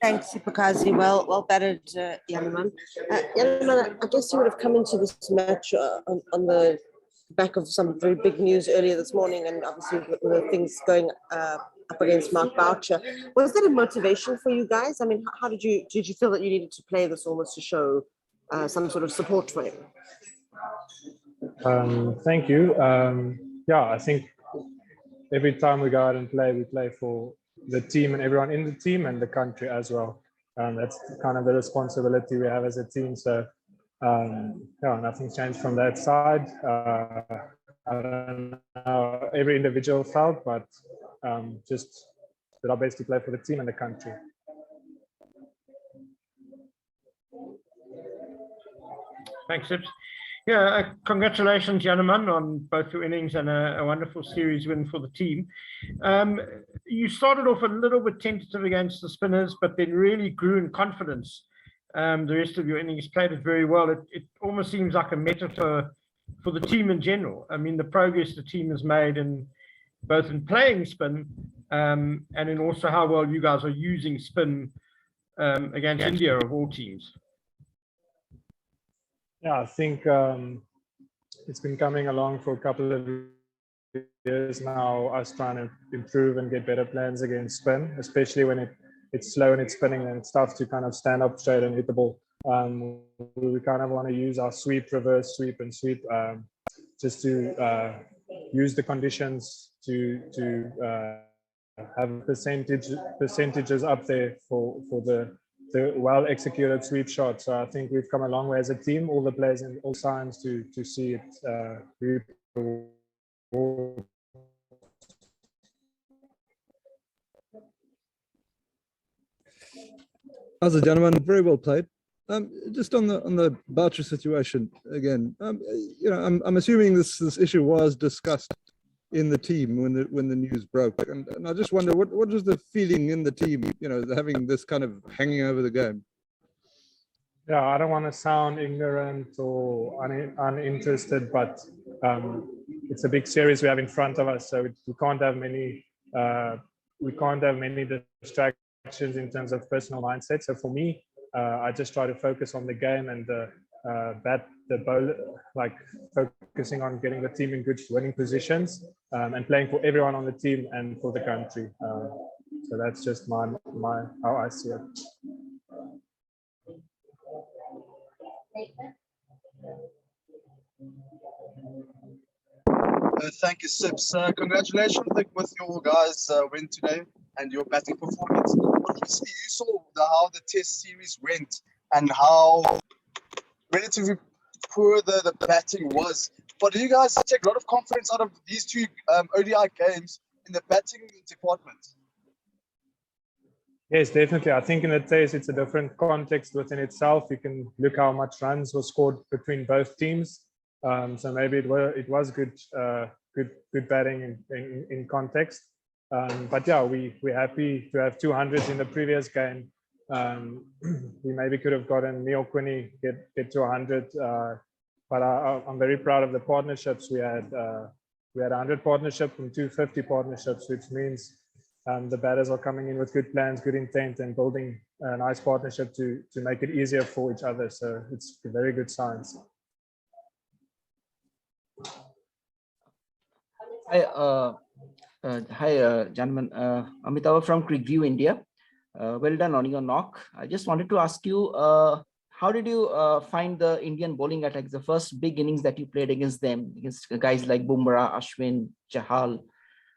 Thanks, Sipakazi. Well batted, Janneman. Janneman, I guess you would have come into this match on the back of some very big news earlier this morning, and obviously with the things going up against Mark Boucher. Was that a motivation for you guys? I mean, how did you feel that you needed to play this almost to show some sort of support for him? Thank you. Yeah, I think every time we go out and play, we play for the team and everyone in the team and the country as well. That's kind of the responsibility we have as a team. So yeah, nothing's changed from that side. I don't know how every individual felt, but just did our best to play for the team and the country. Thanks, Sips. Yeah, congratulations, Janneman, on both your innings and a wonderful series win for the team. You started off a little bit tentative against the spinners, but then really grew in confidence. The rest of your innings played it very well. It almost seems like a metaphor for the team in general. I mean, the progress the team has made in both in playing spin and in also how well you guys are using spin against India of all teams. Yeah, I think it's been coming along for a couple of years now, us trying to improve and get better plans against spin, especially when it's slow and it's spinning and it's tough to kind of stand up straight and hit the ball. We kind of want to use our sweep, reverse sweep and sweep just to use the conditions to have percentages up there for the well-executed sweep shot. So I think we've come a long way as a team, all the players and all signs to see it As a gentleman, very well played. Just on the Boucher situation again, you know, I'm assuming this issue was discussed in the team when the news broke, and I just wonder what was the feeling in the team, you know, having this kind of hanging over the game. Yeah, I don't want to sound ignorant or uninterested, but it's a big series we have in front of us, so we can't have many distractions in terms of personal mindset. So for me, I just try to focus on the game and the bowler, like focusing on getting the team in good winning positions and playing for everyone on the team and for the country. So that's just my how I see it. Thank you, Sips. Congratulations with your guys' win today and your batting performance. Obviously, you saw how the Test series went and how relatively poor the batting was. But do you guys take a lot of confidence out of these two ODI games in the batting department? Yes, definitely. I think in the Test, it's a different context within itself. You can look how much runs were scored between both teams. So maybe it was good batting in context. But yeah, we're happy to have 200s in the previous game. We maybe could have gotten Neil Quinney get to 100, but I'm very proud of the partnerships we had. We had 100 partnerships and 250 partnerships, which means the batters are coming in with good plans, good intent, and building a nice partnership to make it easier for each other. So it's a very good signs. Hi, Janneman. Amitabh from Cric-View, India. Well done on your knock. I just wanted to ask you, how did you find the Indian bowling attacks, the first big innings that you played against them, against guys like Bumrah, Ashwin, Chahal?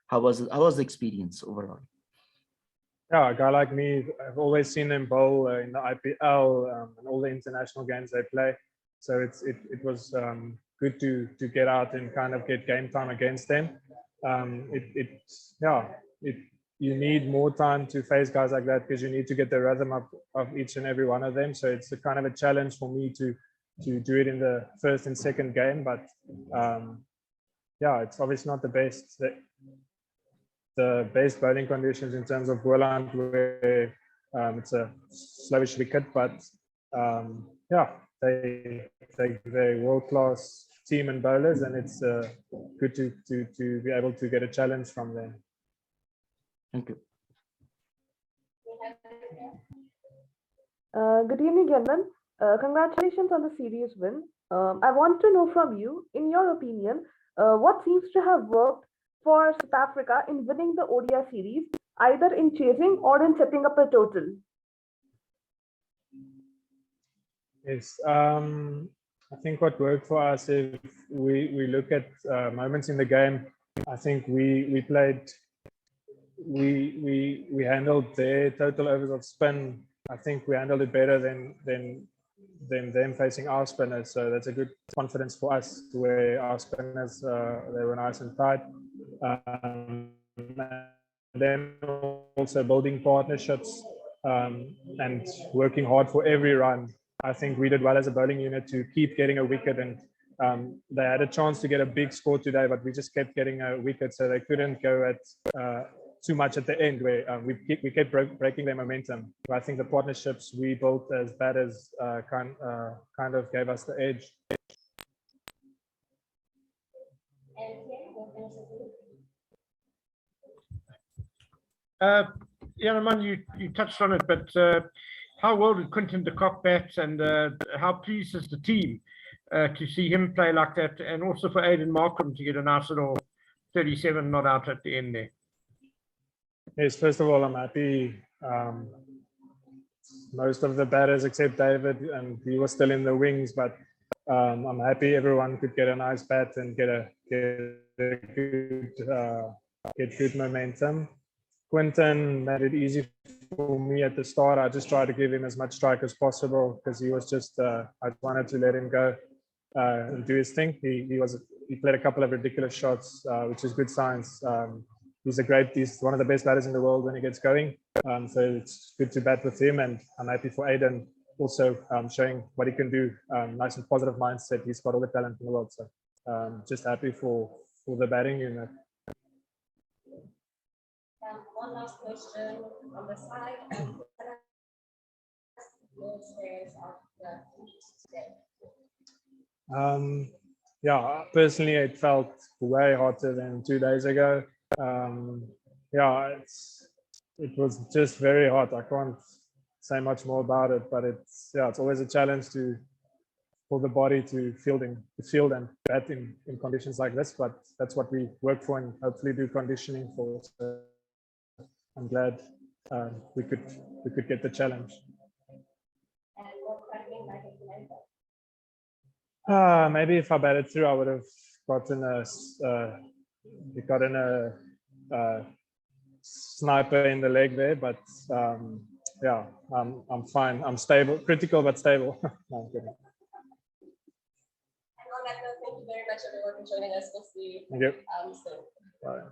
How was the experience overall? Yeah, a guy like me, I've always seen them bowl in the IPL and all the international games they play. So it was good to get out and kind of get game time against them. You need more time to face guys like that because you need to get the rhythm up of each and every one of them. So it's a kind of a challenge for me to do it in the first and second game. But yeah, it's obviously not the best. The best bowling conditions in terms of Guillain-Barre, where it's a sluggish wicket, but yeah, they're world-class team and bowlers, and it's good to be able to get a challenge from them. Thank you. Good evening, gentlemen. Congratulations on the series win. I want to know from you, in your opinion, what seems to have worked for South Africa in winning the ODI series, either in chasing or in setting up a total? Yes, I think what worked for us, if we look at moments in the game, I think we played, we handled their total overs of spin. I think we handled it better than them facing our spinners. So that's a good confidence for us, where our spinners they were nice and tight. And then also building partnerships and working hard for every run. I think we did well as a bowling unit to keep getting a wicket, and they had a chance to get a big score today, but we just kept getting a wicket, so they couldn't go at too much at the end, where we kept breaking their momentum. I think the partnerships we built as batters kind of gave us the edge. Janneman, you touched on it, but how well did Quinton the kock bat, and how pleased is the team to see him play like that, and also for Aiden Markham to get a nice little 37 not out at the end there? Yes, first of all, I'm happy. Most of the batters except David, and he was still in the wings, but I'm happy everyone could get a nice bat and get good momentum. Quinton made it easy for me at the start. I just tried to give him as much strike as possible, because he was just, I wanted to let him go and do his thing. He played a couple of ridiculous shots, which is good signs. He's one of the best batters in the world when he gets going. So it's good to bat with him, and I'm happy for Aiden also showing what he can do. Nice and positive mindset. He's got all the talent in the world. So just happy for the batting unit. One last question on the side. Yeah, personally, it felt way hotter than 2 days ago. Yeah, it was just very hot. I can't say much more about it, but it's always a challenge for the body to field and bat in conditions like this. But that's what we work for, and hopefully do conditioning for. So I'm glad we could get the challenge. Maybe if I batted through, I would have gotten a sniper in the leg there. But yeah, I'm fine. I'm stable, critical but stable. No, I'm kidding. And on that note, thank you very much, everyone, for joining us. We'll see you Thank you. soon. Bye.